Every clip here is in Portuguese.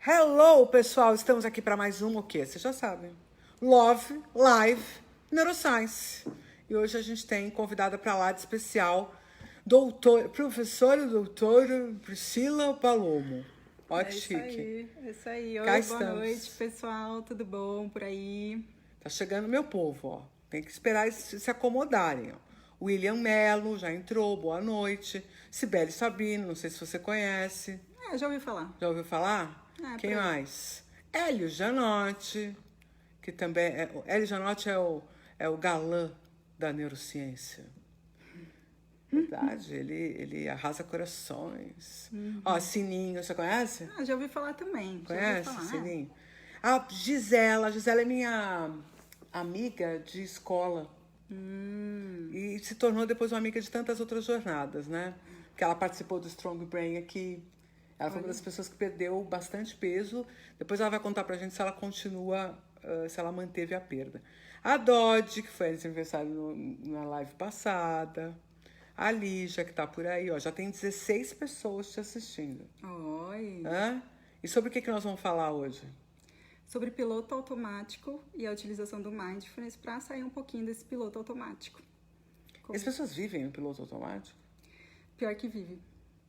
Hello, pessoal! Estamos aqui para mais um o quê? Vocês já sabem. Love, Live, Neuroscience. E hoje a gente tem convidada para lá de especial, professora e doutora Priscila Palomo. Ó, que chique. É isso aí. Cá Oi, boa estamos. noite, pessoal. Tudo bom por aí? Tá chegando meu povo, ó. Tem que esperar eles se acomodarem, ó. William Mello já entrou, boa noite. Cibele Sabino, não sei se você conhece. Já ouvi falar. Já ouviu falar? Quem mais? Hélio Janotti, que também Hélio Janotti é o galã da neurociência. Verdade, ele arrasa corações. Ó, Sininho, você conhece? Já ouvi falar também. Conhece, já ouvi falar. Sininho? A Gisela é minha amiga de escola. E se tornou depois uma amiga de tantas outras jornadas, né? Porque ela participou do Strong Brain aqui. Ela foi uma das pessoas que perdeu bastante peso. Depois ela vai contar pra gente se ela continua, se ela manteve a perda. A Dodge, que foi aniversário na live passada. A Lígia, que tá por aí, ó. Já tem 16 pessoas te assistindo. Oi. E sobre o que nós vamos falar hoje? Sobre piloto automático e a utilização do Mindfulness para sair um pouquinho desse piloto automático. As pessoas vivem no piloto automático? Pior que vive.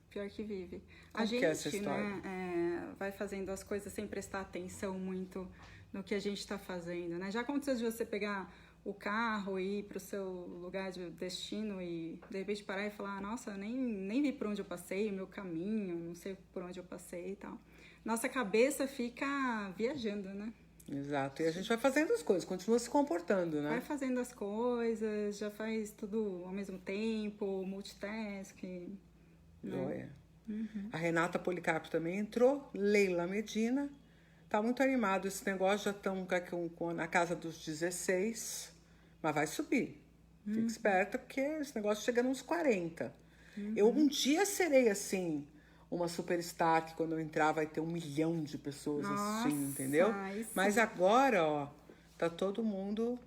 Pior que vive. Como que é essa história? Né, vai fazendo as coisas sem prestar atenção muito no que a gente está fazendo, né? Já aconteceu de você pegar o carro e ir para o seu lugar de destino e de repente parar e falar, nossa, eu nem vi por onde eu passei, o meu caminho, não sei por onde eu passei e tal. Nossa cabeça fica viajando, né? Exato. E a gente vai fazendo as coisas, continua se comportando, né? Vai fazendo as coisas, já faz tudo ao mesmo tempo, multitasking. Joia. A Renata Policarpo também entrou. Leila Medina. Tá muito animado esse negócio, já estão na casa dos 16, mas vai subir. Fica esperta, porque esse negócio chega nos 40. Eu um dia serei assim, uma superstar, que quando eu entrar vai ter 1 milhão de pessoas assistindo, entendeu? Mas agora, ó, tá todo mundo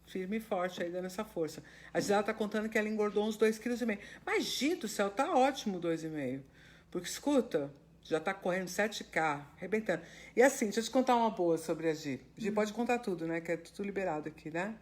firme e forte aí dando essa força. A Gisela tá contando que ela engordou uns 2,5 kg. Mas, Gi do céu, tá ótimo 2,5. Porque, escuta, já tá correndo 7K, arrebentando. E assim, deixa eu te contar uma boa sobre a Gi. Gi pode contar tudo, né? Que é tudo liberado aqui, né?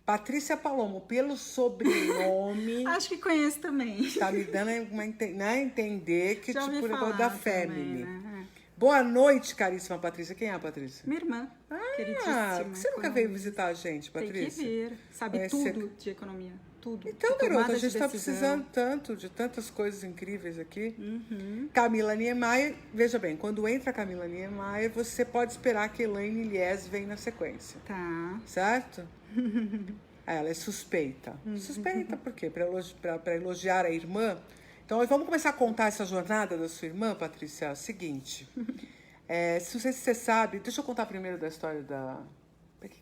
Patrícia Palomo, pelo sobrenome... Acho que conheço também. Tá me dando a entender que, já tipo, o negócio da Family. Né? Boa noite, caríssima Patrícia. Quem é a Patrícia? Minha irmã, queridíssima. Você nunca veio visitar a gente, Patrícia? Tem que vir. Sabe tudo de economia. Tudo. Então, garota, a gente está precisando tanto de tantas coisas incríveis aqui. Camila Niemeyer, veja bem, quando entra a Camila Niemeyer, você pode esperar que Elaine Lies venha na sequência. Tá. Certo? Ela é suspeita. Suspeita por quê? Para elogiar a irmã. Então, vamos começar a contar essa jornada da sua irmã, Patrícia. É o seguinte. Se você sabe... Deixa eu contar primeiro da história da...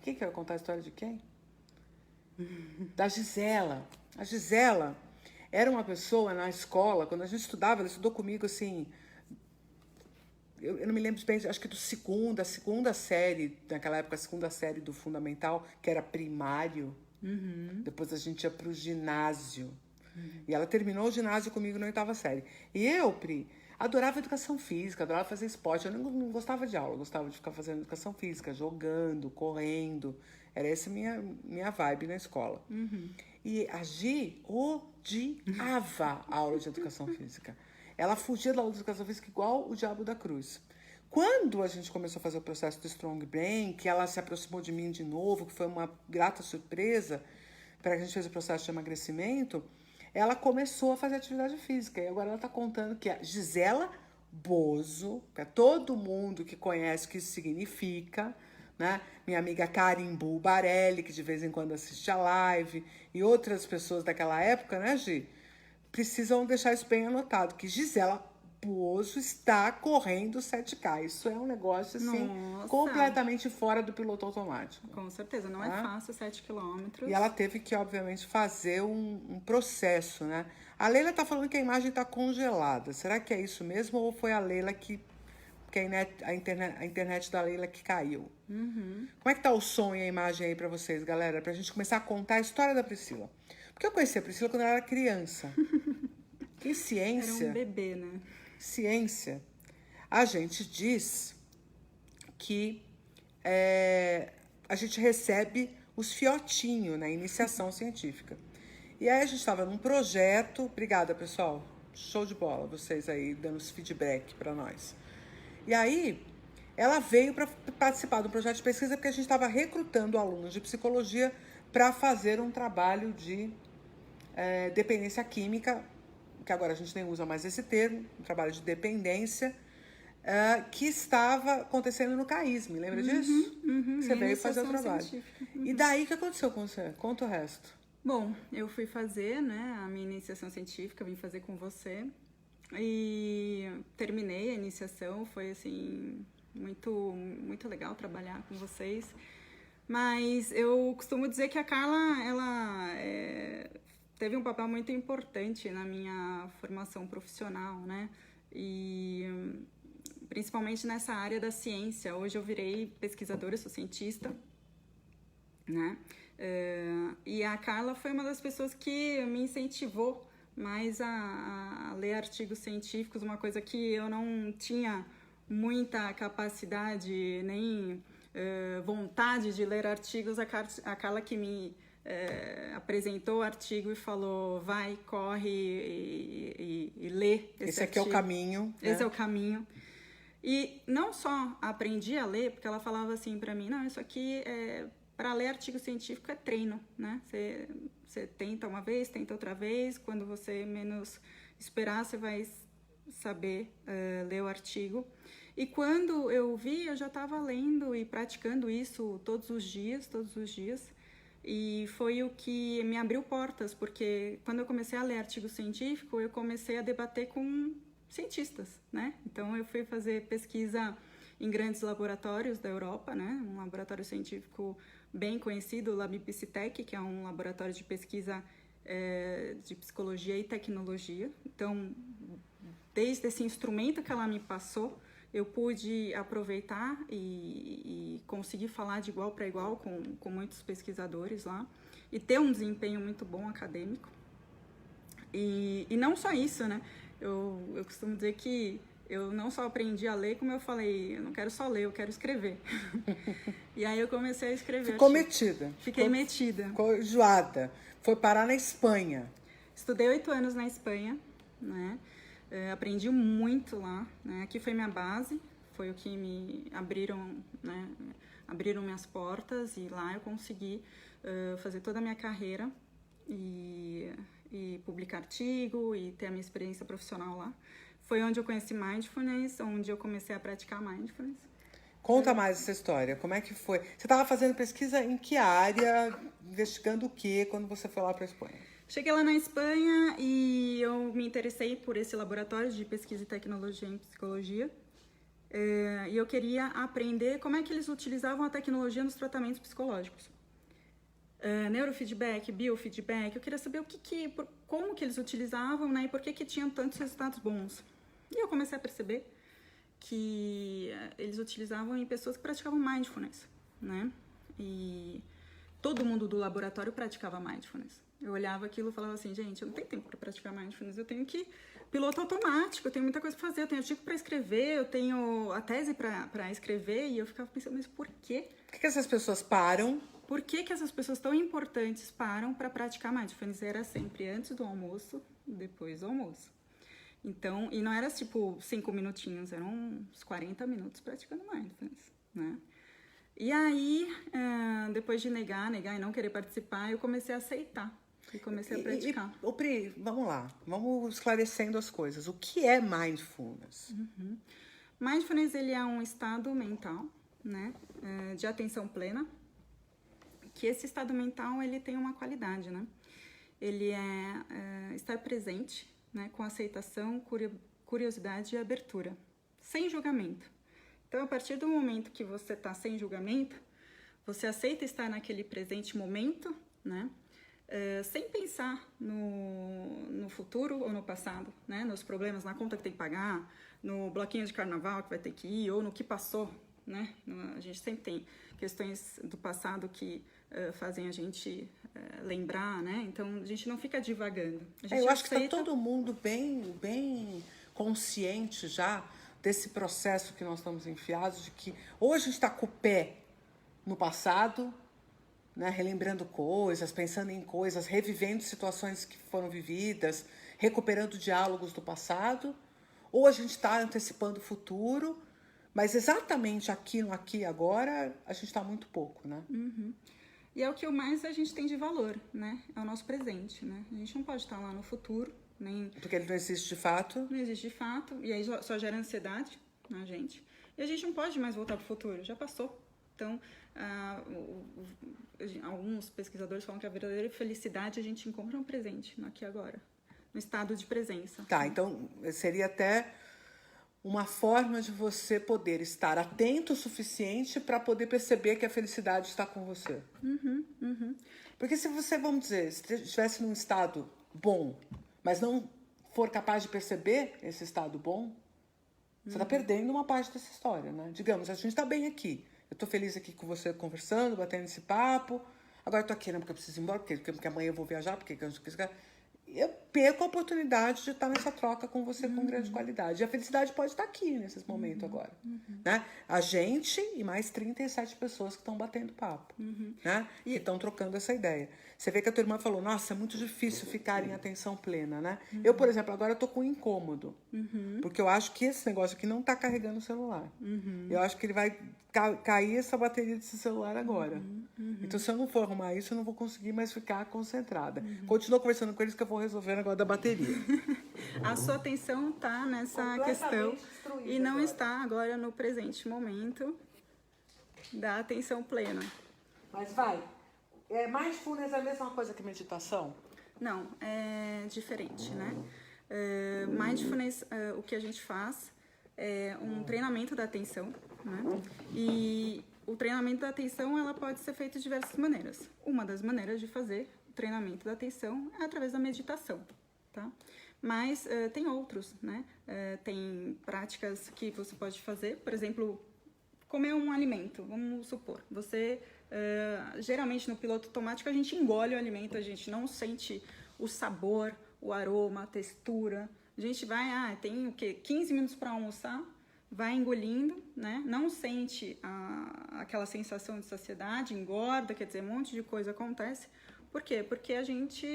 Quem que vai contar a história de quem? Da Gisela. A Gisela era uma pessoa na escola, quando a gente estudava, ela estudou comigo assim... Eu não me lembro bem, acho que da segunda série, naquela época, a segunda série do Fundamental, que era primário. Depois a gente ia para o ginásio. E ela terminou o ginásio comigo na 8ª série. E eu, Pri, adorava educação física, adorava fazer esporte. Eu não gostava de aula, eu gostava de ficar fazendo educação física, jogando, correndo. Era essa minha vibe na escola. E a Gi odiava a aula de educação física. Ela fugia da aula de educação física igual o diabo da cruz. Quando a gente começou a fazer o processo do Strong Brain, que ela se aproximou de mim de novo, que foi uma grata surpresa, para que a gente fez o processo de emagrecimento, ela começou a fazer atividade física. E agora ela está contando que a Gisela Bozo, para todo mundo que conhece o que isso significa, né? Minha amiga Carimbu Barelli, que de vez em quando assiste a live, e outras pessoas daquela época, né, Gi? Precisam deixar isso bem anotado, que Gisela Bozo está correndo 7K. Isso é um negócio, assim, completamente fora do piloto automático. Com certeza, não é fácil 7 quilômetros. E ela teve que, obviamente, fazer um processo, né? A Leila tá falando que a imagem tá congelada. Será que é isso mesmo ou foi a Leila que a internet da Leila que caiu? Como é que tá o som e a imagem aí pra vocês, galera? Pra gente começar a contar a história da Priscila. Porque eu conheci a Priscila quando ela era criança. Em ciência... Era um bebê, né? Ciência, a gente diz que a gente recebe os fiotinhos na iniciação científica. E aí a gente estava num projeto, obrigada pessoal, show de bola, vocês aí dando esse feedback para nós. E aí ela veio para participar do projeto de pesquisa porque a gente estava recrutando alunos de psicologia para fazer um trabalho de dependência química, que agora a gente nem usa mais esse termo, um trabalho de dependência, que estava acontecendo no CAISM, lembra disso? Você veio fazer o trabalho. E daí o que aconteceu com você? Conta o resto. Bom, eu fui fazer, né, a minha iniciação científica, vim fazer com você e terminei a iniciação, foi assim muito legal trabalhar com vocês. Mas eu costumo dizer que a Carla, ela teve um papel muito importante na minha formação profissional, né? E principalmente nessa área da ciência. Hoje eu virei pesquisadora, sou cientista, né? E a Carla foi uma das pessoas que me incentivou mais a ler artigos científicos, uma coisa que eu não tinha muita capacidade nem vontade de ler artigos. A Carla que me apresentou o artigo e falou, vai, corre e lê esse aqui artigo. É o caminho. Esse é o caminho. E não só aprendi a ler, porque ela falava assim para mim, não, isso aqui para ler artigo científico é treino, né? Você tenta uma vez, tenta outra vez, quando você menos esperar, você vai saber ler o artigo. E quando eu vi, eu já estava lendo e praticando isso todos os dias. E foi o que me abriu portas, porque quando eu comecei a ler artigo científico, eu comecei a debater com cientistas, né? Então eu fui fazer pesquisa em grandes laboratórios da Europa, né? Um laboratório científico bem conhecido, o LabPsyTech, que é um laboratório de pesquisa de psicologia e tecnologia. Então, desde esse instrumento que ela me passou, eu pude aproveitar e conseguir falar de igual para igual com muitos pesquisadores lá e ter um desempenho muito bom acadêmico. E não só isso, né? Eu costumo dizer que eu não só aprendi a ler, como eu falei, eu não quero só ler, eu quero escrever. E aí eu comecei a escrever. Ficou metida. Fiquei metida. Ficou enjoada. Foi parar na Espanha. Estudei 8 anos na Espanha, né? Aprendi muito lá, né? Aqui foi minha base, foi o que me abriram, né? Abriram minhas portas e lá eu consegui fazer toda a minha carreira e publicar artigo e ter a minha experiência profissional lá. Foi onde eu conheci Mindfulness, onde eu comecei a praticar Mindfulness. Conta mais essa história, como é que foi? Você estava fazendo pesquisa em que área, investigando o quê, quando você foi lá para a Espanha? Cheguei lá na Espanha e eu me interessei por esse laboratório de pesquisa e tecnologia em psicologia. E eu queria aprender como é que eles utilizavam a tecnologia nos tratamentos psicológicos. Neurofeedback, biofeedback, eu queria saber como que eles utilizavam, né, e por que tinham tantos resultados bons. E eu comecei a perceber que eles utilizavam em pessoas que praticavam mindfulness, né? E todo mundo do laboratório praticava mindfulness. Eu olhava aquilo e falava assim, gente, eu não tenho tempo para praticar mindfulness, eu tenho que piloto automático, eu tenho muita coisa para fazer, eu tenho artigo para escrever, eu tenho a tese para escrever, e eu ficava pensando, mas por quê? Por que essas pessoas param? Por que essas pessoas tão importantes param para praticar mindfulness? Era sempre antes do almoço, depois do almoço. Então, e não era tipo 5 minutinhos, eram uns 40 minutos praticando mindfulness, né? E aí, depois de negar e não querer participar, eu comecei a aceitar e comecei a praticar. Pri, vamos lá, vamos esclarecendo as coisas. O que é mindfulness? Mindfulness, ele é um estado mental, né, de atenção plena, que esse estado mental, ele tem uma qualidade, né? Ele é estar presente, né, com aceitação, curiosidade e abertura, sem julgamento. Então, a partir do momento que você está sem julgamento, você aceita estar naquele presente momento, né, sem pensar no futuro ou no passado, né, nos problemas, na conta que tem que pagar, no bloquinho de carnaval que vai ter que ir, ou no que passou, né? A gente sempre tem questões do passado que fazem a gente lembrar, né? Então, a gente não fica divagando. Eu acho que está todo mundo bem consciente já desse processo que nós estamos enfiados, de que ou a gente está com o pé no passado, né, relembrando coisas, pensando em coisas, revivendo situações que foram vividas, recuperando diálogos do passado, ou a gente está antecipando o futuro, mas exatamente aqui, no aqui e agora, a gente está muito pouco, né? E é o que mais a gente tem de valor, né? É o nosso presente, né? A gente não pode estar lá no futuro, nem... Porque ele não existe de fato. Não existe de fato, e aí só gera ansiedade na gente. E a gente não pode mais voltar para o futuro, já passou. Então, alguns pesquisadores falam que a verdadeira felicidade a gente encontra no presente, no aqui e agora, no estado de presença. Tá, então seria até uma forma de você poder estar atento o suficiente para poder perceber que a felicidade está com você. Porque se você, vamos dizer, estivesse num estado bom, mas não for capaz de perceber esse estado bom, você está perdendo uma parte dessa história, né? Digamos, a gente está bem aqui. Eu estou feliz aqui com você conversando, batendo esse papo. Agora eu estou aqui, não, porque eu preciso ir embora, porque amanhã eu vou viajar, porque eu perco a oportunidade de estar nessa troca com você com grande qualidade. E a felicidade pode estar aqui, nesses momentos agora. Né? A gente e mais 37 pessoas que estão batendo papo. Né? E estão trocando essa ideia. Você vê que a tua irmã falou, nossa, é muito difícil ficar em atenção plena, né? Eu, por exemplo, agora estou com um incômodo. Porque eu acho que esse negócio aqui não está carregando o celular. Eu acho que ele vai cair essa bateria desse celular agora. Então, se eu não for arrumar isso, eu não vou conseguir mais ficar concentrada. Continuo conversando com eles que eu vou resolver agora da bateria. A sua atenção está nessa questão e não agora. está agora no presente momento da atenção plena. Mas vai. Mindfulness é a mesma coisa que meditação? Não, é diferente, né? Mindfulness, o que a gente faz é um treinamento da atenção, né? E o treinamento da atenção, ela pode ser feito de diversas maneiras. Uma das maneiras de fazer o treinamento da atenção é através da meditação, tá? Mas tem outros, né? Tem práticas que você pode fazer, por exemplo, comer um alimento, vamos supor. Você, geralmente no piloto automático, a gente engole o alimento, a gente não sente o sabor, o aroma, a textura. A gente vai, tem o quê? 15 minutos para almoçar, vai engolindo, né? Não sente aquela sensação de saciedade, engorda, quer dizer, um monte de coisa acontece. Por quê? Porque a gente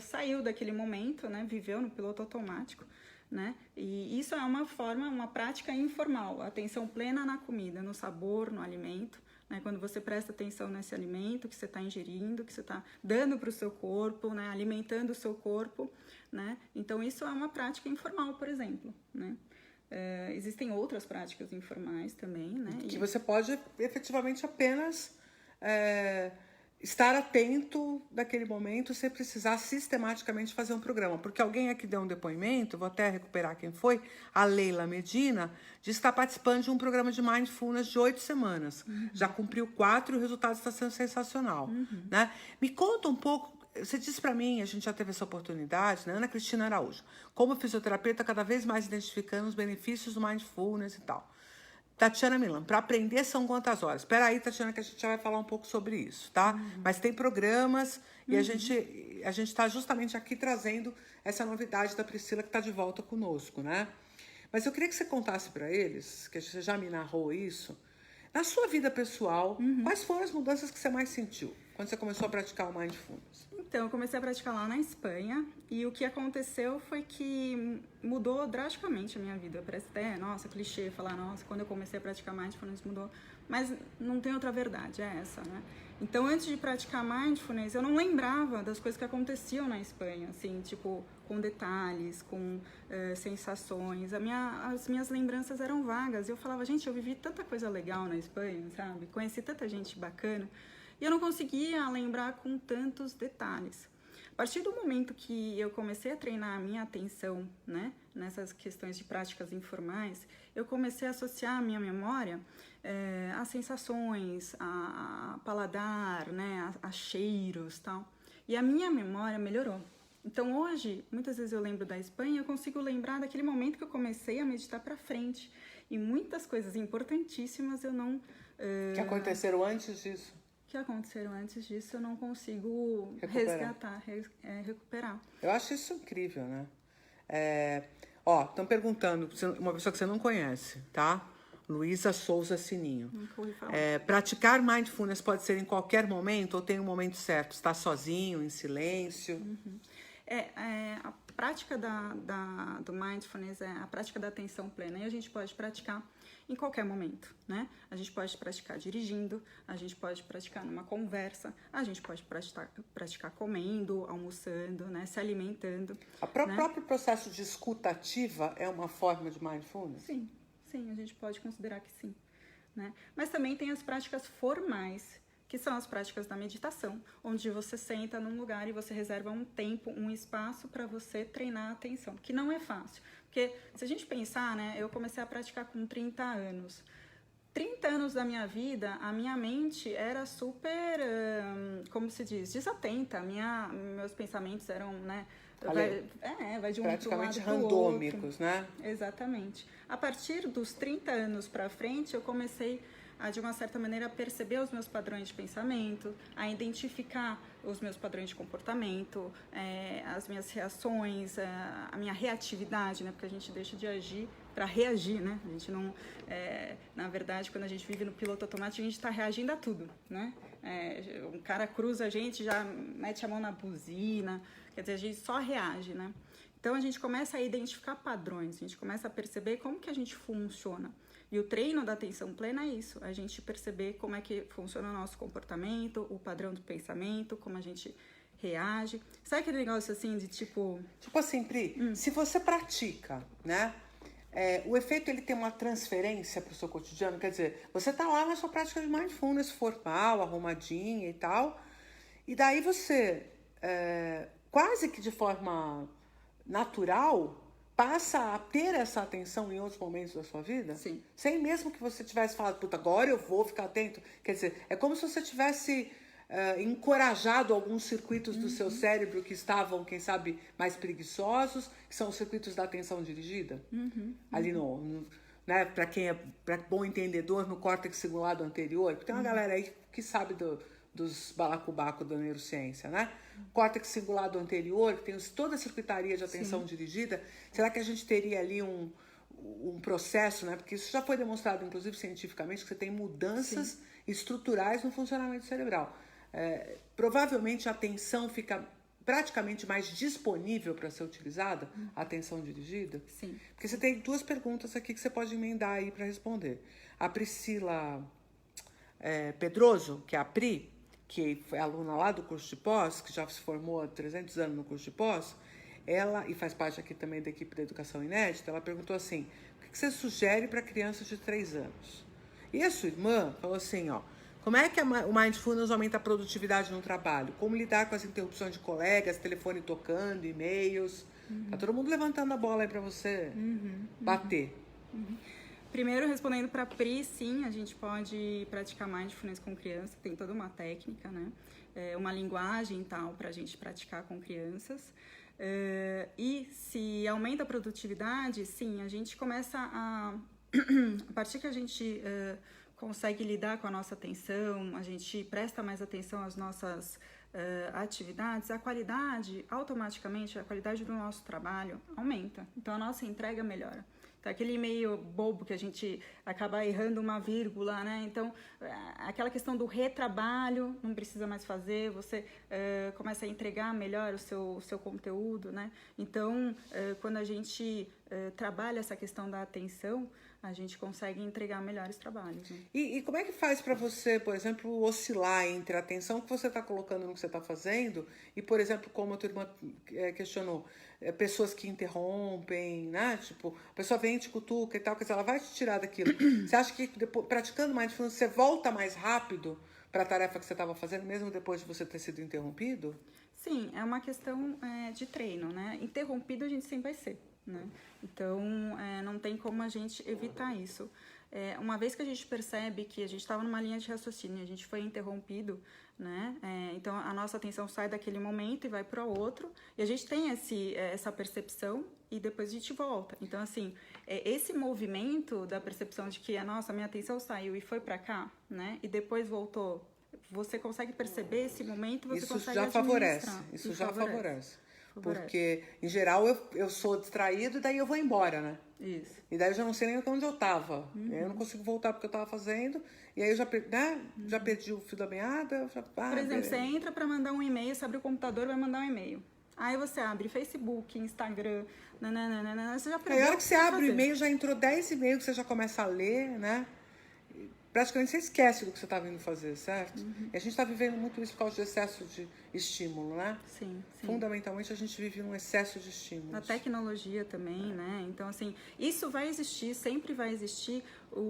saiu daquele momento, né? Viveu no piloto automático, né? E isso é uma prática informal, atenção plena na comida, no sabor, no alimento, né? Quando você presta atenção nesse alimento que você está ingerindo, que você está dando para o seu corpo, né? Alimentando o seu corpo, né? Então, isso é uma prática informal, por exemplo, né? Existem outras práticas informais também, né? Que você pode efetivamente apenas estar atento naquele momento sem precisar sistematicamente fazer um programa. Porque alguém aqui deu um depoimento, vou até recuperar quem foi, a Leila Medina, de estar participando de um programa de Mindfulness de 8 semanas. Já cumpriu 4 e o resultado está sendo sensacional. Né? Me conta um pouco. Você disse para mim, a gente já teve essa oportunidade, né? Ana Cristina Araújo, como fisioterapeuta, cada vez mais identificando os benefícios do Mindfulness e tal. Tatiana Milan, para aprender são quantas horas? Espera aí, Tatiana, que a gente já vai falar um pouco sobre isso, tá? Mas tem programas e a gente está justamente aqui trazendo essa novidade da Priscila que está de volta conosco, né? Mas eu queria que você contasse para eles, que você já me narrou isso, na sua vida pessoal, quais foram as mudanças que você mais sentiu quando você começou a praticar o Mindfulness? Então, eu comecei a praticar lá na Espanha e o que aconteceu foi que mudou drasticamente a minha vida. Parece até, nossa, clichê falar, nossa, quando eu comecei a praticar Mindfulness mudou. Mas não tem outra verdade, é essa, né? Então, antes de praticar Mindfulness, eu não lembrava das coisas que aconteciam na Espanha, assim, tipo, com detalhes, com sensações. As minhas lembranças eram vagas. Eu falava, gente, eu vivi tanta coisa legal na Espanha, sabe? Conheci tanta gente bacana. E eu não conseguia lembrar com tantos detalhes. A partir do momento que eu comecei a treinar a minha atenção, né, nessas questões de práticas informais, eu comecei a associar a minha memória a sensações, a paladar, né, a cheiros e tal. E a minha memória melhorou. Então hoje, muitas vezes eu lembro da Espanha e eu consigo lembrar daquele momento que eu comecei a meditar para frente. E muitas coisas importantíssimas eu não... Que aconteceram antes disso? Que aconteceram antes disso, eu não consigo resgatar, recuperar. Eu acho isso incrível, né? Ó, estão perguntando, uma pessoa que você não conhece, tá? Luísa Souza Sininho. Nunca ouvi falar. Praticar mindfulness pode ser em qualquer momento ou tem um momento certo? Está sozinho, em silêncio? A prática do mindfulness é a prática da atenção plena. E a gente pode praticar em qualquer momento, né? A gente pode praticar dirigindo, a gente pode praticar numa conversa, a gente pode praticar comendo, almoçando, né? Se alimentando. O próprio processo de escuta ativa é uma forma de mindfulness? Sim, a gente pode considerar que sim, né? Mas também tem as práticas formais, que são as práticas da meditação, onde você senta num lugar e você reserva um tempo, um espaço para você treinar a atenção, que não é fácil. Porque se a gente pensar, né, eu comecei a praticar com 30 anos. 30 anos da minha vida, a minha mente era super, como se diz, desatenta. Meus pensamentos eram, né, vai de um praticamente lado randômicos, né? Exatamente. A partir dos 30 anos para frente, eu comecei a, de uma certa maneira, perceber os meus padrões de pensamento, a identificar os meus padrões de comportamento, as minhas reações, a minha reatividade, né? Porque a gente deixa de agir para reagir, né? A gente não... na verdade, quando a gente vive no piloto automático, a gente está reagindo a tudo, né? Um cara cruza a gente, já mete a mão na buzina, quer dizer, a gente só reage, né? Então, a gente começa a identificar padrões, a gente começa a perceber como que a gente funciona. E o treino da atenção plena é isso, a gente perceber como é que funciona o nosso comportamento, o padrão do pensamento, como a gente reage. Sabe aquele negócio assim de tipo... Tipo assim, Pri, se você pratica, né? O efeito ele tem uma transferência para o seu cotidiano, quer dizer, você tá lá na sua prática de mindfulness formal, arrumadinha e tal, e daí você, quase que de forma natural, passa a ter essa atenção em outros momentos da sua vida? Sim. Sem mesmo que você tivesse falado, puta, agora eu vou ficar atento. Quer dizer, é como se você tivesse encorajado alguns circuitos do seu cérebro que estavam, quem sabe, mais preguiçosos, que são os circuitos da atenção dirigida. Ali né, para bom entendedor, no córtex cingulado anterior. Porque tem uma galera aí que sabe dos balacobaco da neurociência, né? Córtex cingulado anterior, que tem toda a circuitaria de atenção dirigida. Será que a gente teria ali um processo, né? Porque isso já foi demonstrado, inclusive cientificamente, que você tem mudanças estruturais no funcionamento cerebral. Provavelmente a atenção fica praticamente mais disponível para ser utilizada, a atenção dirigida. Sim. Porque você tem duas perguntas aqui que você pode emendar aí para responder. A Priscila Pedroso, que é a Pri, que foi aluna lá do curso de pós, que já se formou há 300 anos no curso de pós, ela, e faz parte aqui também da equipe da Educação Inédita, ela perguntou assim, o que você sugere para crianças de 3 anos? E a sua irmã falou assim, ó, como é que o Mindfulness aumenta a produtividade no trabalho? Como lidar com as interrupções de colegas, telefone tocando, e-mails? Tá todo mundo levantando a bola aí para você bater. Primeiro, respondendo para a Pri, sim, a gente pode praticar mindfulness com criança, tem toda uma técnica, né? Uma linguagem e tal para a gente praticar com crianças. E se aumenta a produtividade, sim, a gente começa a partir que a gente consegue lidar com a nossa atenção, a gente presta mais atenção às nossas atividades, a qualidade, automaticamente, a qualidade do nosso trabalho aumenta. Então, a nossa entrega melhora. Então, aquele e-mail bobo que a gente acaba errando uma vírgula, né? Então, aquela questão do retrabalho, não precisa mais fazer, você começa a entregar melhor o seu conteúdo, né? Então, quando a gente trabalha essa questão da atenção, a gente consegue entregar melhores trabalhos. Né? E como é que faz para você, por exemplo, oscilar entre a atenção que você está colocando no que você está fazendo e, por exemplo, como a tua irmã questionou, pessoas que interrompem, né? Tipo, a pessoa vem, te cutuca e tal, quer dizer, ela vai te tirar daquilo. Você acha que depois, praticando mindfulness, você volta mais rápido para a tarefa que você estava fazendo, mesmo depois de você ter sido interrompido? Sim, é uma questão de treino, né? Interrompido a gente sempre vai ser. Né? Então, não tem como a gente evitar isso. Uma vez que a gente percebe que a gente estava numa linha de raciocínio, a gente foi interrompido, né? Então a nossa atenção sai daquele momento e vai para o outro, e a gente tem essa percepção e depois a gente volta. Então, assim, esse movimento da percepção de que minha atenção saiu e foi para cá, né? E depois voltou, você consegue perceber esse momento, você consegue administrar. Isso já favorece. Porque, em geral, eu sou distraído e daí eu vou embora, né? Isso. E daí eu já não sei nem onde eu tava. Eu não consigo voltar porque eu tava fazendo. E aí eu já, já perdi o fio da meada. Por exemplo, você entra para mandar um e-mail, você abre o computador e vai mandar um e-mail. Aí você abre Facebook, Instagram, nananana, você já perdeu. Aí a hora que você abre o e-mail, já entrou 10 e-mails que você já começa a ler, né? Praticamente você esquece do que você está vindo fazer, certo? E a gente está vivendo muito isso por causa de excesso de estímulo, né? Sim. Fundamentalmente, a gente vive num excesso de estímulos. A tecnologia também, né? Então, assim, isso vai existir, sempre vai existir.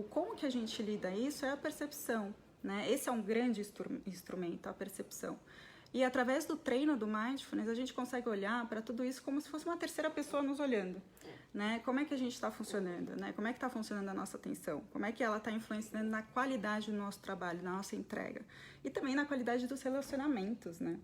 Como que a gente lida isso é a percepção, né? Esse é um grande instrumento, a percepção. E através do treino do Mindfulness, a gente consegue olhar para tudo isso como se fosse uma terceira pessoa nos olhando. Né? Como é que a gente está funcionando? Né? Como é que está funcionando a nossa atenção? Como é que ela está influenciando na qualidade do nosso trabalho, na nossa entrega? E também na qualidade dos relacionamentos, né?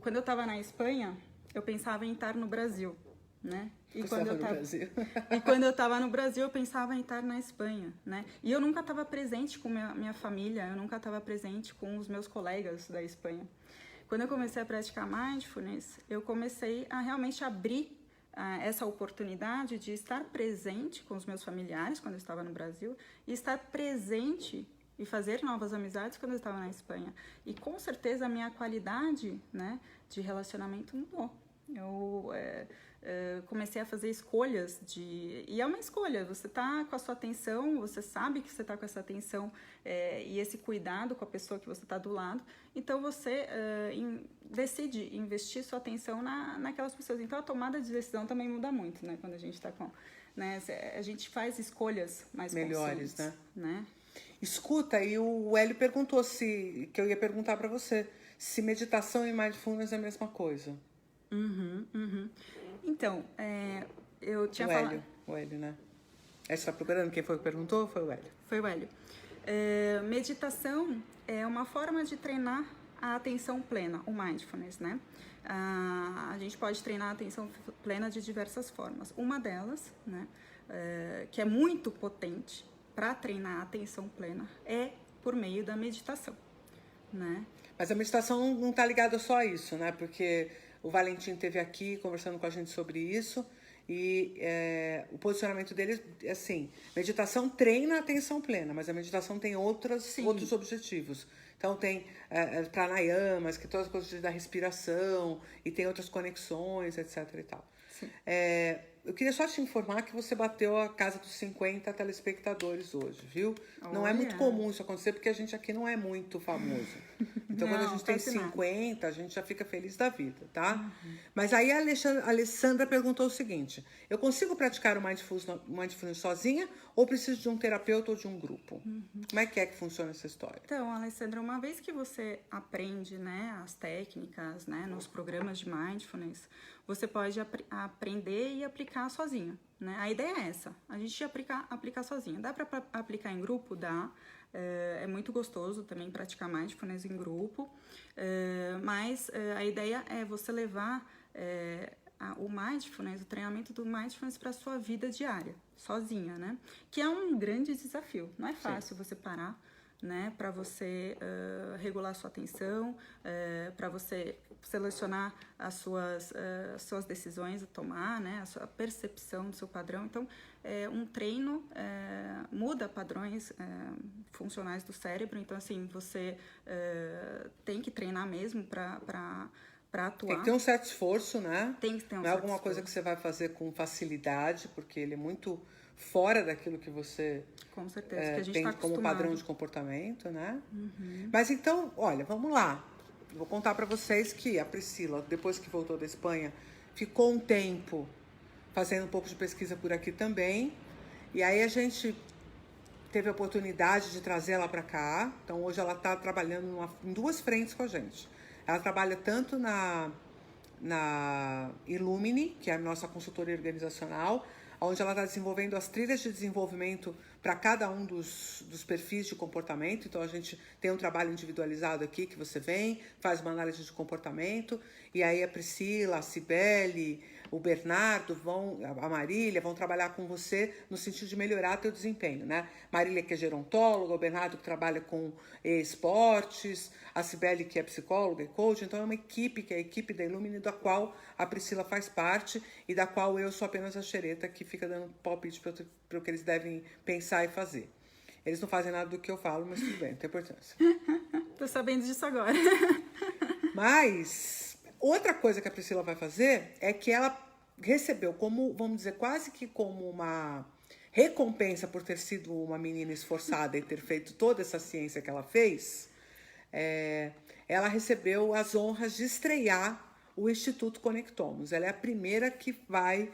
Quando eu estava na Espanha, eu pensava em estar no Brasil, né? E quando eu estava no Brasil, eu pensava em estar na Espanha, né? E eu nunca estava presente com minha família, eu nunca estava presente com os meus colegas da Espanha. Quando eu comecei a praticar Mindfulness, eu comecei a realmente abrir essa oportunidade de estar presente com os meus familiares quando eu estava no Brasil e estar presente e fazer novas amizades quando eu estava na Espanha. E com certeza a minha qualidade, né, de relacionamento mudou. Eu comecei a fazer escolhas e é uma escolha, você está com a sua atenção, você sabe que você está com essa atenção e esse cuidado com a pessoa que você está do lado, então você decide investir sua atenção naquelas pessoas. Então a tomada de decisão também muda muito, né, quando a gente está com, né, a gente faz escolhas mais melhores, né? Escuta, e o Hélio perguntou que eu ia perguntar para você, se meditação e mindfulness é a mesma coisa. Então, eu tinha falado... O Hélio, né? Você está procurando quem foi que perguntou? Foi o Hélio. Foi o Hélio. Meditação é uma forma de treinar a atenção plena, o mindfulness, né? A gente pode treinar a atenção plena de diversas formas. Uma delas, né, que é muito potente para treinar a atenção plena, é por meio da meditação, né? Mas a meditação não está ligada só a isso, né? Porque o Valentim esteve aqui conversando com a gente sobre isso e o posicionamento dele é assim, meditação treina a atenção plena, mas a meditação tem outros objetivos. Então tem pranayamas, que todas as coisas da respiração, e tem outras conexões, etc. e tal. Eu queria só te informar que você bateu a casa dos 50 telespectadores hoje, viu? Olha. Não é muito comum isso acontecer, porque a gente aqui não é muito famoso. Então, quando a gente tem 50, a gente já fica feliz da vida, tá? Mas aí a Alessandra perguntou o seguinte: eu consigo praticar o Mindfulness sozinha ou preciso de um terapeuta ou de um grupo? Como é que funciona essa história? Então, Alessandra, uma vez que você aprende, né, as técnicas, né, nos programas de Mindfulness, você pode aprender e aplicar sozinho, né? A ideia é essa, a gente aplicar sozinho. Dá para aplicar em grupo? Dá. É muito gostoso também praticar Mindfulness em grupo, mas a ideia é você levar o Mindfulness, o treinamento do Mindfulness para a sua vida diária, sozinha, né? Que é um grande desafio, não é fácil você parar, né, para você regular sua atenção, para você selecionar as suas decisões a tomar, né, a sua percepção do seu padrão. Então, um treino muda padrões funcionais do cérebro. Então, assim, você tem que treinar mesmo para atuar. Tem que ter um certo esforço, né? Tem que ter não é alguma coisa que você vai fazer com facilidade, porque ele é muito fora daquilo que você com certeza, que a gente tem tá como acostumado. padrão de comportamento, né? Mas então, olha, vamos lá. Vou contar para vocês que a Priscila, depois que voltou da Espanha, ficou um tempo fazendo um pouco de pesquisa por aqui também. E aí a gente teve a oportunidade de trazer ela para cá. Então hoje ela está trabalhando em duas frentes com a gente. Ela trabalha tanto na Illumine, que é a nossa consultoria organizacional, onde ela está desenvolvendo as trilhas de desenvolvimento para cada um dos perfis de comportamento. Então, a gente tem um trabalho individualizado aqui, que você vem, faz uma análise de comportamento, e aí a Priscila, a Cibele, o Bernardo, a Marília vão trabalhar com você no sentido de melhorar teu desempenho, né? Marília que é gerontóloga, o Bernardo que trabalha com esportes, a Cibele que é psicóloga e coach. Então é uma equipe, que é a equipe da Illumine, da qual a Priscila faz parte e da qual eu sou apenas a xereta que fica dando palpite para o que eles devem pensar e fazer. Eles não fazem nada do que eu falo, mas tudo bem, não tem importância. Tô sabendo disso agora. Mas outra coisa que a Priscila vai fazer é que ela recebeu como, vamos dizer, quase que como uma recompensa por ter sido uma menina esforçada e ter feito toda essa ciência que ela fez, ela recebeu as honras de estrear o Instituto Conectomos. Ela é a primeira que vai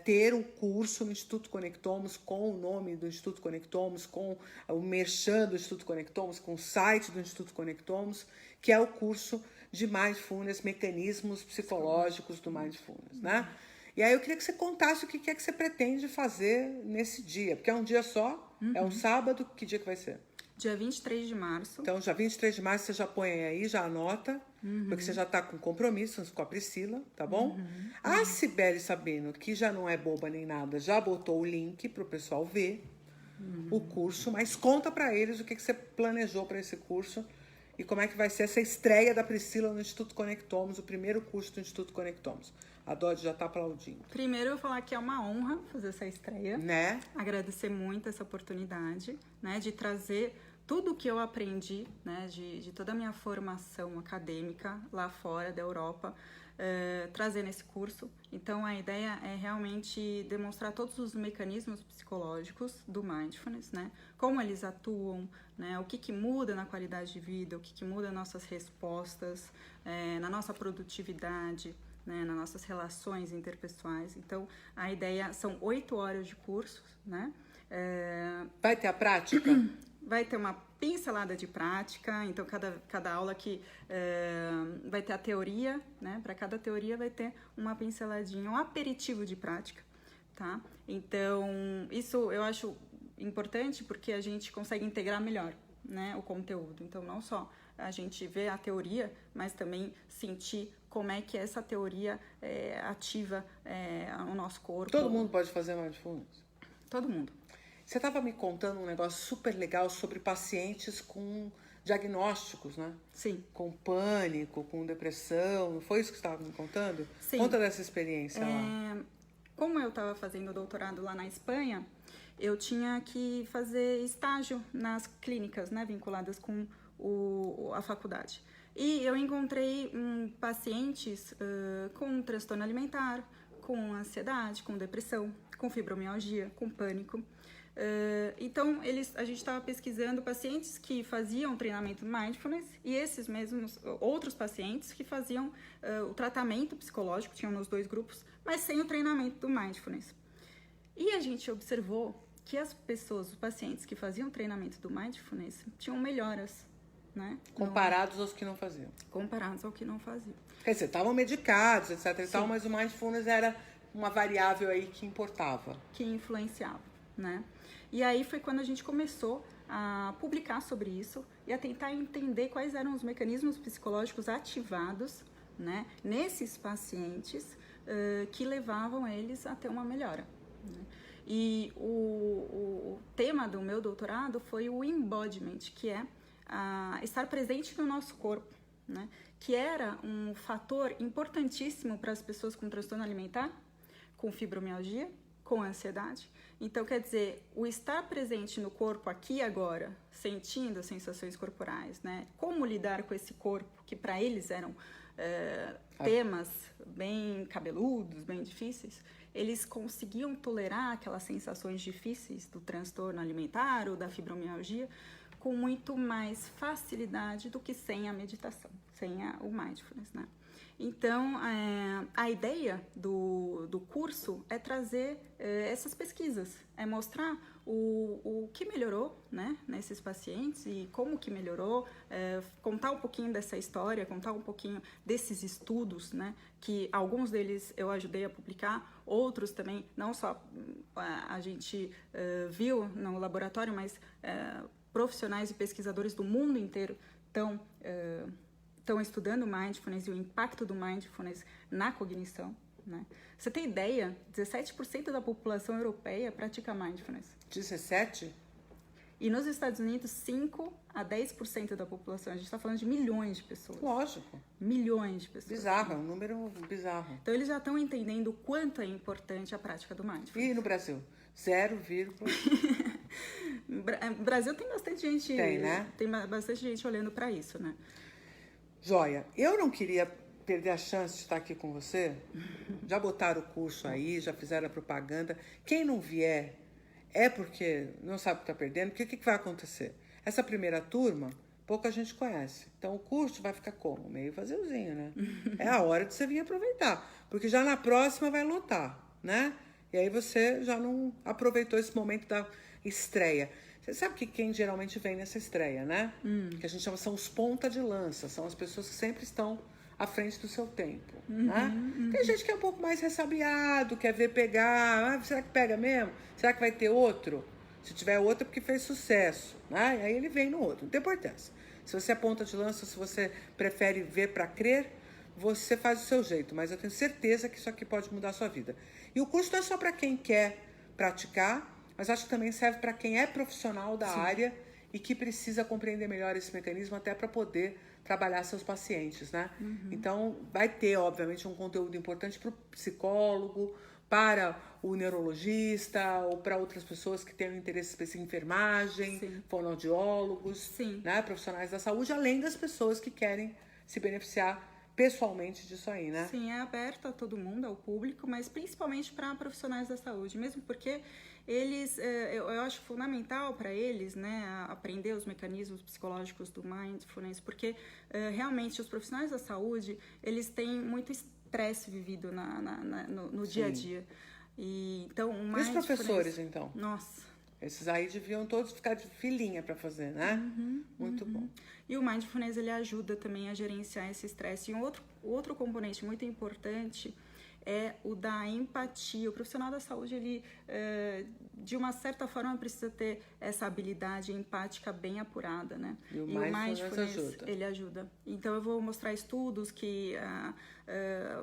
ter um curso no Instituto Conectomos com o nome do Instituto Conectomos, com o merchan do Instituto Conectomos, com o site do Instituto Conectomos, que é o curso de Mindfulness, mecanismos psicológicos do Mindfulness, né? E aí eu queria que você contasse o que é que você pretende fazer nesse dia, porque é um dia só, é um sábado, que dia que vai ser? Dia 23 de março. Então, já 23 de março, você já põe aí, já anota, porque você já está com compromissos com a Priscila, tá bom? A Cibele Sabino, que já não é boba nem nada, já botou o link para o pessoal ver o curso, mas conta para eles o que você planejou para esse curso e como é que vai ser essa estreia da Priscila no Instituto Conectomos, o primeiro curso do Instituto Conectomos. A Dodi já está aplaudindo. Primeiro eu vou falar que é uma honra fazer essa estreia. Né? Agradecer muito essa oportunidade, né, de trazer tudo o que eu aprendi, né, de toda a minha formação acadêmica lá fora da Europa, trazer nesse curso. Então, a ideia é realmente demonstrar todos os mecanismos psicológicos do Mindfulness, né, como eles atuam, né, o que muda na qualidade de vida, o que muda nas nossas respostas, na nossa produtividade, né, nas nossas relações interpessoais. Então, a ideia são 8 horas de curso, né? Vai ter a prática? Vai ter uma pincelada de prática, então cada aula aqui vai ter a teoria, né? Para cada teoria vai ter uma pinceladinha, um aperitivo de prática, tá? Então, isso eu acho importante porque a gente consegue integrar melhor, né, o conteúdo. Então, não só a gente vê a teoria, mas também sentir como é que essa teoria ativa o nosso corpo. Todo mundo pode fazer Mindfulness? Todo mundo. Você estava me contando um negócio super legal sobre pacientes com diagnósticos, né? Sim. Com pânico, com depressão, não foi isso que você estava me contando? Sim. Conta dessa experiência lá. Como eu estava fazendo doutorado lá na Espanha, eu tinha que fazer estágio nas clínicas, né, vinculadas com a faculdade. E eu encontrei pacientes com transtorno alimentar, com ansiedade, com depressão, com fibromialgia, com pânico. Então, a gente estava pesquisando pacientes que faziam treinamento Mindfulness e esses mesmos outros pacientes que faziam o tratamento psicológico, tinham nos 2 grupos, mas sem o treinamento do Mindfulness. E a gente observou que as pessoas, os pacientes que faziam treinamento do Mindfulness tinham melhoras, né? Comparados aos que não faziam. Comparados ao que não faziam. Quer dizer, estavam medicados, etc e tal, mas o Mindfulness era uma variável aí que importava. Que influenciava, né? E aí foi quando a gente começou a publicar sobre isso e a tentar entender quais eram os mecanismos psicológicos ativados, né, nesses pacientes que levavam eles a ter uma melhora, né? E o tema do meu doutorado foi o embodiment, que é estar presente no nosso corpo, né? Que era um fator importantíssimo para as pessoas com transtorno alimentar, com fibromialgia, com ansiedade. Então, quer dizer, o estar presente no corpo aqui e agora, sentindo as sensações corporais, né? Como lidar com esse corpo, que para eles eram temas bem cabeludos, bem difíceis, eles conseguiam tolerar aquelas sensações difíceis do transtorno alimentar ou da fibromialgia com muito mais facilidade do que sem a meditação, sem o Mindfulness, né? Então, a ideia do curso é trazer essas pesquisas, é mostrar o que melhorou, né, nesses pacientes e como que melhorou, contar um pouquinho dessa história, contar um pouquinho desses estudos, né, que alguns deles eu ajudei a publicar, outros também, não só a gente viu no laboratório, mas profissionais e pesquisadores do mundo inteiro estão estudando Mindfulness e o impacto do Mindfulness na cognição, né? Você tem ideia? 17% da população europeia pratica mindfulness. 17? E nos Estados Unidos, 5 a 10% da população. A gente está falando de milhões de pessoas. Lógico. Milhões de pessoas. Bizarro, é um número bizarro. Então, eles já estão entendendo o quanto é importante a prática do mindfulness. E no Brasil? 0, No Brasil tem bastante gente... Tem, né? Tem bastante gente olhando para isso, né? Joia, eu não queria perder a chance de estar aqui com você. Já botaram o curso aí, já fizeram a propaganda. Quem não vier é porque não sabe o que está perdendo. Porque o que vai acontecer? Essa primeira turma, pouca gente conhece. Então, o curso vai ficar como? Meio vaziozinho, né? É a hora de você vir aproveitar. Porque já na próxima vai lotar, né? E aí você já não aproveitou esse momento da estreia. Você sabe que quem geralmente vem nessa estreia, né? Que a gente chama, são os ponta de lança. São as pessoas que sempre estão à frente do seu tempo, né? Tem gente que é um pouco mais ressabiado, quer ver pegar. Ah, será que pega mesmo? Será que vai ter outro? Se tiver outro, é porque fez sucesso, né? E aí ele vem no outro. Não tem importância. Se você é ponta de lança, se você prefere ver para crer, você faz o seu jeito. Mas eu tenho certeza que isso aqui pode mudar a sua vida. E o curso não é só para quem quer praticar, mas acho que também serve para quem é profissional da área e que precisa compreender melhor esse mecanismo até para poder trabalhar seus pacientes, né? Então, vai ter, obviamente, um conteúdo importante para o psicólogo, para o neurologista ou para outras pessoas que tenham interesse específico em enfermagem, fonoaudiólogos, né? Profissionais da saúde, além das pessoas que querem se beneficiar pessoalmente disso aí, né? Sim, é aberto a todo mundo, ao público, mas principalmente para profissionais da saúde, mesmo porque eles, eu acho fundamental para eles, né, aprender os mecanismos psicológicos do mindfulness, porque realmente os profissionais da saúde, eles têm muito estresse vivido no dia a dia. E, então, o mindfulness... E os professores, então? Nossa... Esses aí deviam todos ficar de filinha para fazer, né? Muito bom. E o mindfulness, ele ajuda também a gerenciar esse estresse. E outro componente muito importante é o da empatia. O profissional da saúde, ele, de uma certa forma, precisa ter essa habilidade empática bem apurada, né? E o mindfulness ajuda. Ele ajuda. Então, eu vou mostrar estudos que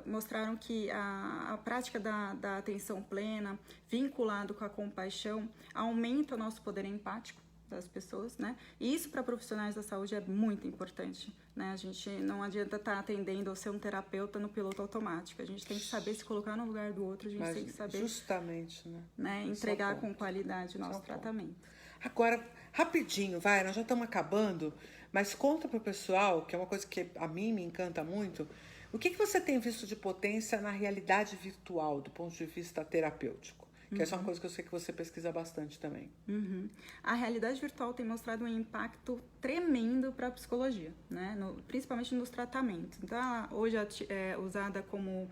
mostraram que a prática da atenção plena, vinculado com a compaixão, aumenta o nosso poder empático das pessoas, né? E isso para profissionais da saúde é muito importante, né? A gente não adianta estar atendendo ou ser um terapeuta no piloto automático. A gente tem que saber se colocar no lugar do outro, a gente tem que saber... Justamente, né? Entregar com qualidade o nosso tratamento. Agora, rapidinho, nós já estamos acabando, mas conta para o pessoal, que é uma coisa que a mim me encanta muito, o que você tem visto de potência na realidade virtual, do ponto de vista terapêutico? Que essa é uma coisa que eu sei que você pesquisa bastante também. A realidade virtual tem mostrado um impacto tremendo para a psicologia, né? Principalmente nos tratamentos. Então, ela hoje é usada como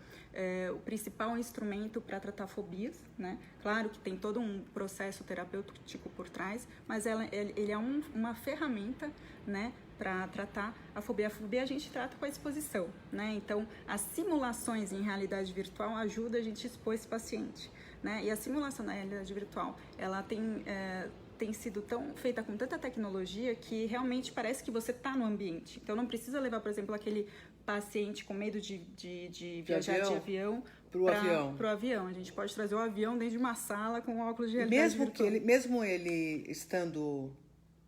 o principal instrumento para tratar fobias, né? Claro que tem todo um processo terapêutico por trás, mas ele é uma ferramenta, né, para tratar a fobia. A fobia a gente trata com a exposição, né? Então, as simulações em realidade virtual ajudam a gente a expor esse paciente, né? E a simulação na realidade virtual, ela tem sido feita com tanta tecnologia que realmente parece que você está no ambiente. Então, não precisa levar, por exemplo, aquele paciente com medo de viajar de avião para o avião. A gente pode trazer o avião dentro de uma sala com óculos de realidade virtual. Mesmo ele estando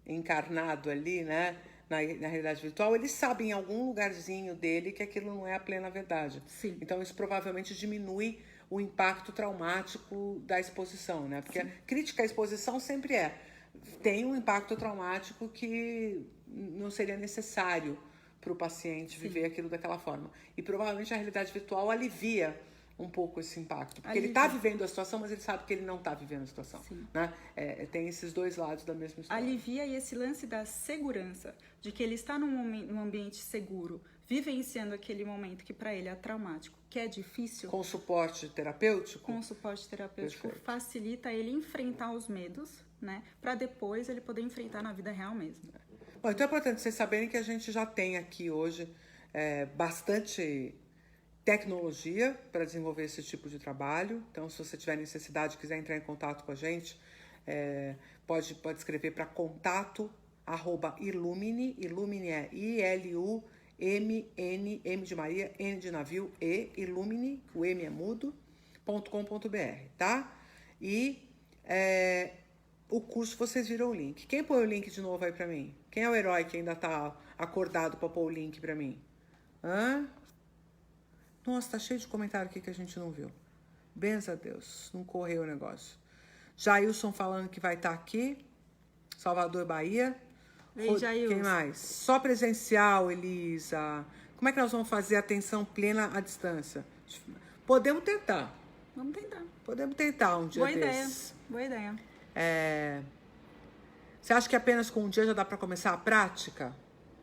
encarnado ali, né, na realidade virtual, ele sabe em algum lugarzinho dele que aquilo não é a plena verdade. Sim. Então, isso provavelmente diminui o impacto traumático da exposição, né? Porque a crítica à exposição sempre tem um impacto traumático que não seria necessário para o paciente viver aquilo daquela forma. E provavelmente a realidade virtual alivia um pouco esse impacto. Porque ele está vivendo a situação, mas ele sabe que ele não está vivendo a situação. Né? Tem esses dois lados da mesma história. Alivia, e esse lance da segurança, de que ele está num ambiente seguro, vivenciando aquele momento que para ele é traumático, que é difícil. Com suporte terapêutico? Com suporte terapêutico. Perfeito. Facilita ele enfrentar os medos, né? Para depois ele poder enfrentar na vida real mesmo. Bom, então é importante vocês saberem que a gente já tem aqui hoje bastante tecnologia para desenvolver esse tipo de trabalho. Então, se você tiver necessidade, quiser entrar em contato com a gente, pode escrever para contato@illumine, Illumine é M de Maria, N de navio, Illumine, o M é mudo, .com.br, tá? E o curso, vocês viram o link. Quem põe o link de novo aí pra mim? Quem é o herói que ainda tá acordado pra pôr o link pra mim? Hã? Nossa, tá cheio de comentário aqui que a gente não viu. Benza a Deus, não correu o negócio. Jailson falando que vai estar aqui. Salvador, Bahia. Quem mais? Só presencial, Elisa. Como é que nós vamos fazer atenção plena à distância? Podemos tentar. Vamos tentar. Podemos tentar um dia desses. Boa ideia. Você acha que apenas com um dia já dá para começar a prática?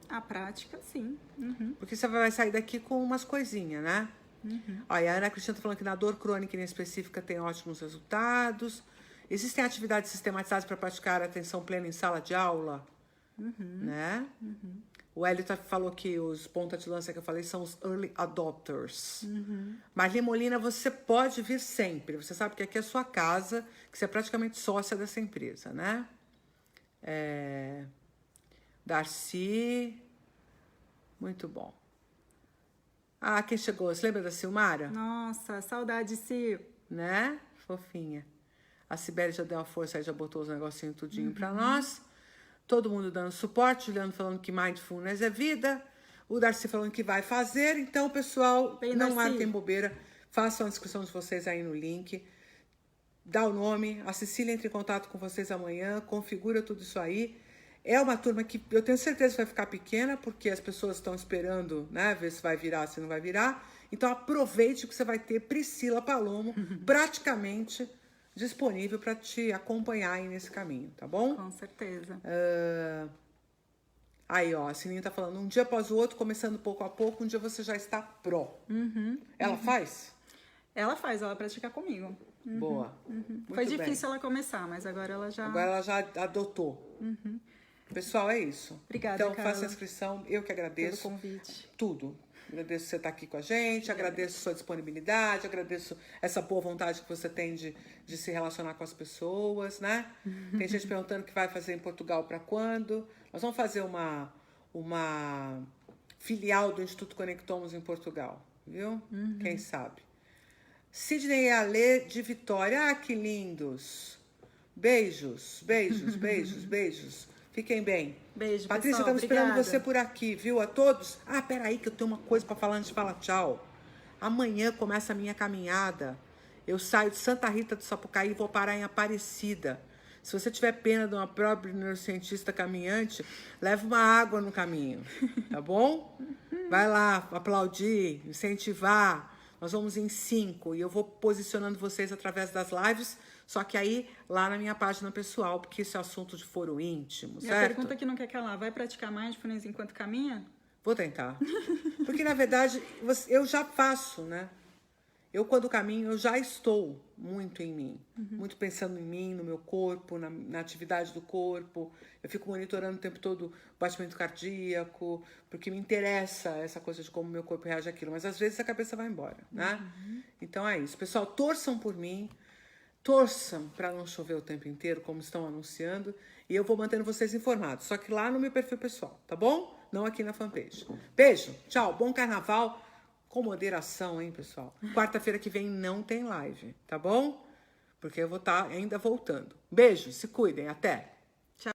A prática, sim. Uhum. Porque você vai sair daqui com umas coisinhas, né? Uhum. Olha, a Ana Cristina tá falando que na dor crônica inespecífica tem ótimos resultados. Existem atividades sistematizadas para praticar a atenção plena em sala de aula? Né? O Hélio falou que os ponta de lança que eu falei são os early adopters. Marli Molina, você pode vir sempre. Você sabe que aqui é a sua casa, que você é praticamente sócia dessa empresa, né? Darcy, muito bom. Ah, quem chegou? Você lembra da Silmara? Nossa, saudade, Sil. Né? Fofinha. A Sibeli já deu uma força aí, já botou os negocinhos tudinho pra nós. Todo mundo dando suporte. Juliano falando que mindfulness é vida. O Darcy falando que vai fazer. Então, pessoal, não marquem bobeira. Façam a inscrição de vocês aí no link. Dá o nome. A Cecília entra em contato com vocês amanhã. Configura tudo isso aí. É uma turma que eu tenho certeza que vai ficar pequena, porque as pessoas estão esperando, né, ver se vai virar, se não vai virar. Então, aproveite que você vai ter Priscila Palomo praticamente disponível para te acompanhar aí nesse caminho, tá bom? Com certeza. Aí, ó, a Sininho tá falando, um dia após o outro, começando pouco a pouco, um dia você já está pró. Ela faz? Ela faz, ela pratica comigo. Boa. Muito Foi difícil ela começar, mas agora ela já... Agora ela já adotou. Pessoal, é isso. Obrigada, então, Carla, faça a inscrição. Eu que agradeço. pelo convite. Tudo. Agradeço você estar aqui com a gente, agradeço sua disponibilidade, agradeço essa boa vontade que você tem de se relacionar com as pessoas, né? Tem gente perguntando o que vai fazer em Portugal para quando. Nós vamos fazer uma filial do Instituto Conectomos em Portugal, viu? Quem sabe? Sidney e Alê de Vitória. Ah, que lindos! Beijos, beijos, beijos, beijos. Fiquem bem. Beijo, Patrícia, pessoal. estamos esperando Obrigada. você por aqui, viu? A todos. Ah, peraí que eu tenho uma coisa para falar antes de falar tchau. Amanhã começa a minha caminhada. Eu saio de Santa Rita do Sapucaí e vou parar em Aparecida. Se você tiver pena de uma própria neurocientista caminhante, leva uma água no caminho, tá bom? Vai lá, aplaudir, incentivar. Nós vamos em 5 e eu vou posicionando vocês através das lives, só que aí lá na minha página pessoal, porque esse é assunto de foro íntimo, certo? E a pergunta que não quer calar, vai praticar mindfulness enquanto caminha? Vou tentar. Porque, na verdade, eu já faço, né? Eu, quando caminho, eu já estou muito em mim. Muito pensando em mim, no meu corpo, na atividade do corpo. Eu fico monitorando o tempo todo o batimento cardíaco, porque me interessa essa coisa de como o meu corpo reage àquilo. Mas, às vezes, a cabeça vai embora, né? Então, é isso. Pessoal, torçam por mim. Torçam para não chover o tempo inteiro, como estão anunciando. E eu vou mantendo vocês informados. Só que lá no meu perfil pessoal, tá bom? Não aqui na fanpage. Beijo, tchau, bom carnaval. Com moderação, hein, pessoal? Quarta-feira que vem não tem live, tá bom? Porque eu vou estar ainda voltando. Beijo, se cuidem, até!